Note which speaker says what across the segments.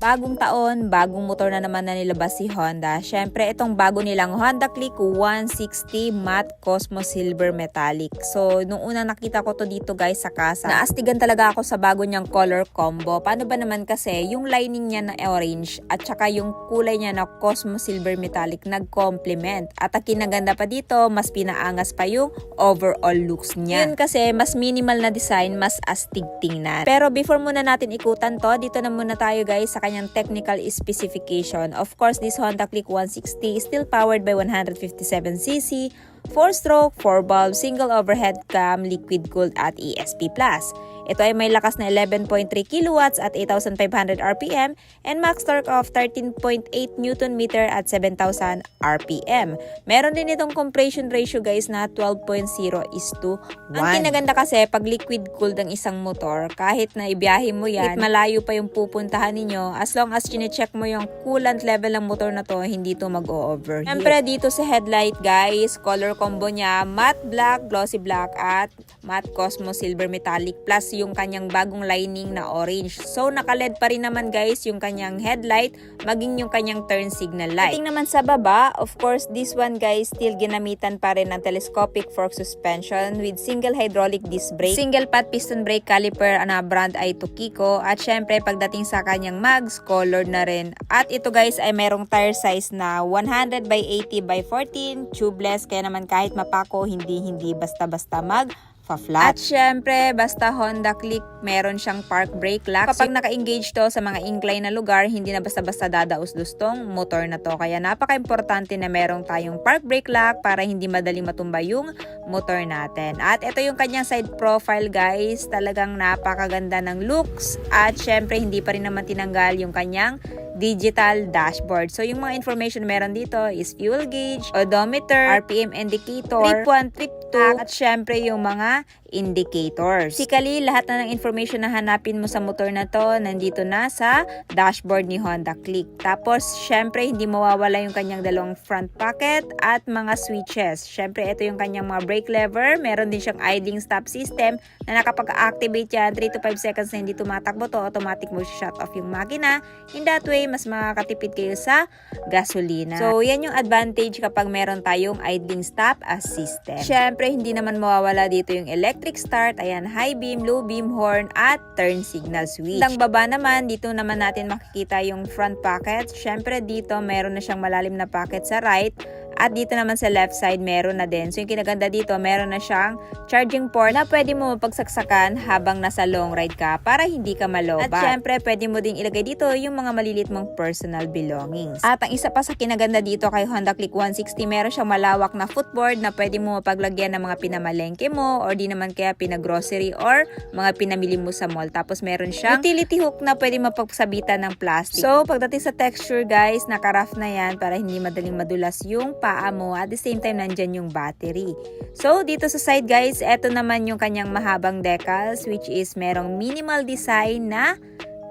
Speaker 1: Bagong taon, bagong motor na naman na nilabas si Honda. Syempre, itong bago nilang Honda Click 160 Matte Cosmo Silver Metallic. So, nung una nakita ko to dito guys sa kasa, naastigan talaga ako sa bago niyang color combo. Paano ba naman kasi, yung lining niya na orange at saka yung kulay niya na Cosmo Silver Metallic nag-complement. At ang kinaganda pa dito, mas pinaangas pa yung overall looks niya. Yun kasi, mas minimal na design, mas astig tingnan. Pero before muna natin ikutan to, dito na muna tayo guys sa kanyang technical specification. Of course, this Honda Click 160 is still powered by 157cc, 4-stroke, 4-valve, single overhead cam, liquid-cooled at ESP+. Ito ay may lakas na 11.3 kilowatts at 8,500 RPM and max torque of 13.8 Nm at 7,000 RPM. Meron din itong compression ratio guys na 12.0:1. Ang kinaganda kasi pag liquid-cooled ang isang motor, kahit na ibiyahe mo yan, malayo pa yung pupuntahan ninyo, as long as chinecheck mo yung coolant level ng motor na to, hindi to mag-overheat. Siyempre dito sa headlight guys, color combo niya, matte black, glossy black at matte Cosmo Silver Metallic plus yung kanyang bagong lining na orange. So naka-LED pa rin naman guys yung kanyang headlight, maging yung kanyang turn signal light. Tingnan naman sa baba, of course this one guys still ginamitan pa rin ng telescopic fork suspension with single hydraulic disc brake, single pad piston brake caliper na brand ay Tokiko at syempre pagdating sa kanyang mags, colored na rin. At ito guys ay merong tire size na 100 by 80 by 14, tubeless kaya naman kahit mapako hindi basta-basta flat. At syempre, basta Honda Click, meron siyang park brake lock. Kapag naka-engage to sa mga incline na lugar, hindi na basta-basta dadaos-dos tong motor na to. Kaya napaka-importante na meron tayong park brake lock para hindi madaling matumba yung motor natin. At ito yung kanyang side profile guys. Talagang napakaganda ng looks. At syempre, hindi pa rin naman tinanggal yung kanyang digital dashboard. So, yung mga information meron dito is fuel gauge, odometer, RPM indicator, trip 1, trip 2, at syempre yung mga indicators. Basically, lahat na ng information na hanapin mo sa motor na to, nandito na sa dashboard ni Honda Click. Tapos, syempre, hindi mawawala yung kanyang dalawang front pocket at mga switches. Syempre, ito yung kanyang mga brake lever. Meron din siyang idling stop system na nakapag-activate yan 3 to 5 seconds na hindi tumatakbo to, automatic mo shut off yung makina. In that way, mas makakatipid kayo sa gasolina. So, yan yung advantage kapag meron tayong idling stop as system. Syempre, hindi naman mawawala dito yung electric start, ayan, high beam, low beam horn, at turn signal switch. Ang baba naman, dito naman natin makikita yung front pocket. Syempre, dito meron na siyang malalim na pocket sa right. At dito naman sa left side, meron na din. So, yung kinaganda dito, meron na siyang charging port na pwede mo mapagsaksakan habang nasa long ride ka para hindi ka malobat. At syempre, pwede mo ding ilagay dito yung mga malilit mong personal belongings. At ang isa pa sa kinaganda dito kay Honda Click 160, meron siyang malawak na footboard na pwede mo mapaglagyan ng mga pinamalengke mo or di naman kaya pinagrocery or mga pinamili mo sa mall. Tapos meron siyang utility hook na pwede mapagsabitan ng plastic. So, pagdating sa texture guys, naka-rough na yan para hindi madaling madulas yung paa mo. At the same time, nandyan yung battery. So, dito sa side guys, eto naman yung kanyang mahabang decals which is merong minimal design na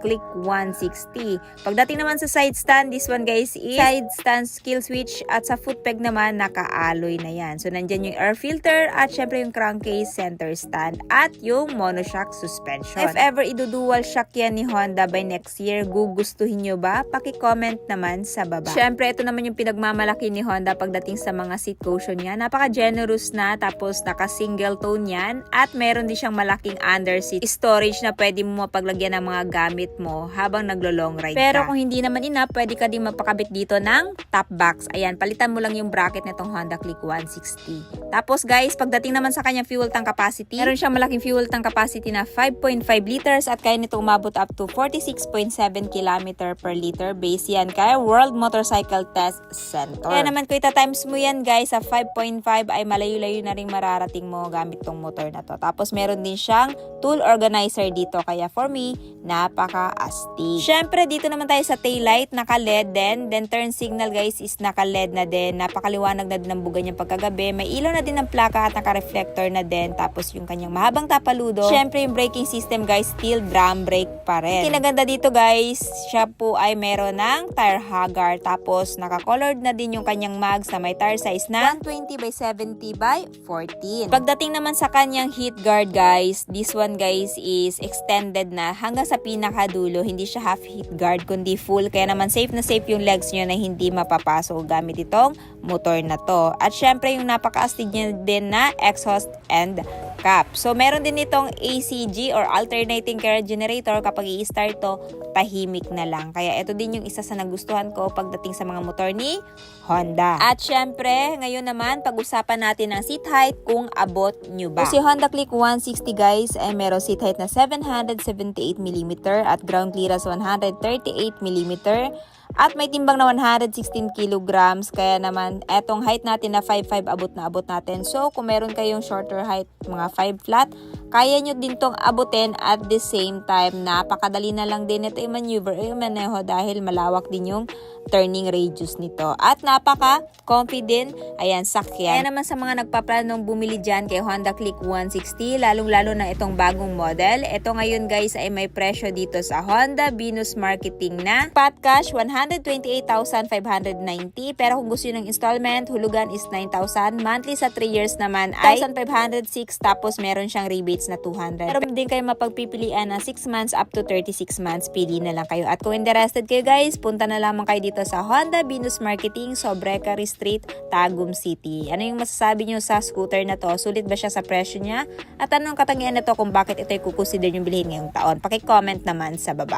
Speaker 1: Click 160. Pagdating naman sa side stand, this one guys is side stand skill switch at sa foot peg naman naka-alloy na yan. So, nandyan yung air filter at syempre yung crankcase center stand at yung monoshock suspension. If ever idudual shock yan ni Honda by next year, gugustuhin nyo ba? Paki-comment naman sa baba. Syempre, ito naman yung pinagmamalaki ni Honda pagdating sa mga seat cushion niya. Napaka-generous na, tapos naka-single tone yan at meron din siyang malaking under seat storage na pwede mo mapaglagyan ng mga gamit mo habang naglo-long ride ka. Pero kung hindi naman enough, pwede ka din mapakabit dito ng top box. Ayan, palitan mo lang yung bracket nitong Honda Click 160. Tapos guys, pagdating naman sa kanyang fuel tank capacity, meron siyang malaking fuel tank capacity na 5.5 liters at kaya nito umabot up to 46.7 km per liter. Base yan kay World Motorcycle Test Center. Kaya naman kung ita-times mo yan guys, sa 5.5 ay malayo-layo na rin mararating mo gamit tong motor na to. Tapos meron din siyang tool organizer dito. Kaya for me, napaka-astig. Syempre, dito naman tayo sa taillight, naka-LED din. Then turn signal guys is naka-LED na din. Napakaliwanag na din ang buga niyang pagkagabi. May ilaw na din ng plaka at naka-reflector na din. Tapos yung kanyang mahabang tapaludo. Syempre, yung braking system guys, still drum brake pa rin. Kinaganda dito guys, siya po ay meron ng tire hugger. Tapos naka-colored na din yung kanyang mags na may tire size na 120 by 70 by 14. Pagdating naman sa kanyang heat guard guys, this one guys is extended na hanggang sa pinaka pinakadulo. Hindi siya half heat guard kundi full. Kaya naman safe na safe yung legs nyo na hindi mapapasok gamit itong motor na to. At syempre yung napaka-astig niya din na exhaust and cap. So meron din itong ACG or alternating current generator. Kapag i-start to, tahimik na lang. Kaya ito din yung isa sa nagustuhan ko pagdating sa mga motor ni Honda. At syempre, ngayon naman pag-usapan natin ang seat height kung abot nyo ba. So si Honda Click 160 guys ay meron seat height na 778mm at ground clearance 138mm. At may timbang na 116 kilograms. Kaya naman, etong height natin na 5'5", abot na abot natin. So, kung meron kayong shorter height, mga 5 flat, kaya nyo din tong abutin at the same time. Napakadali na lang din ito i-maneuver o i-maneho dahil malawak din yung turning radius nito. At napaka-comfy din. Ayan, sakyan. Kaya naman sa mga nagpaplanong bumili dyan kay Honda Click 160, lalong-lalo na itong bagong model. Ito ngayon guys ay may presyo dito sa Honda Venus Marketing na Pat Cash 128,590. Pero kung gusto nyo ng installment, hulugan is 9,000. Monthly sa 3 years naman ay 1,506. Tapos meron siyang rebates na 200. Pero din kayo mapagpipilian na 6 months up to 36 months. Pili na lang kayo. At kung interested kayo guys, punta na lamang kayo dito sa Honda Venus Marketing, Sobrecarry Street, Tagum City. Ano yung masasabi nyo sa scooter na to? Sulit ba siya sa presyo niya? At anong katangian na to kung bakit ito ay kukonsider nyo bilhin ngayong taon? Paki-comment naman sa baba.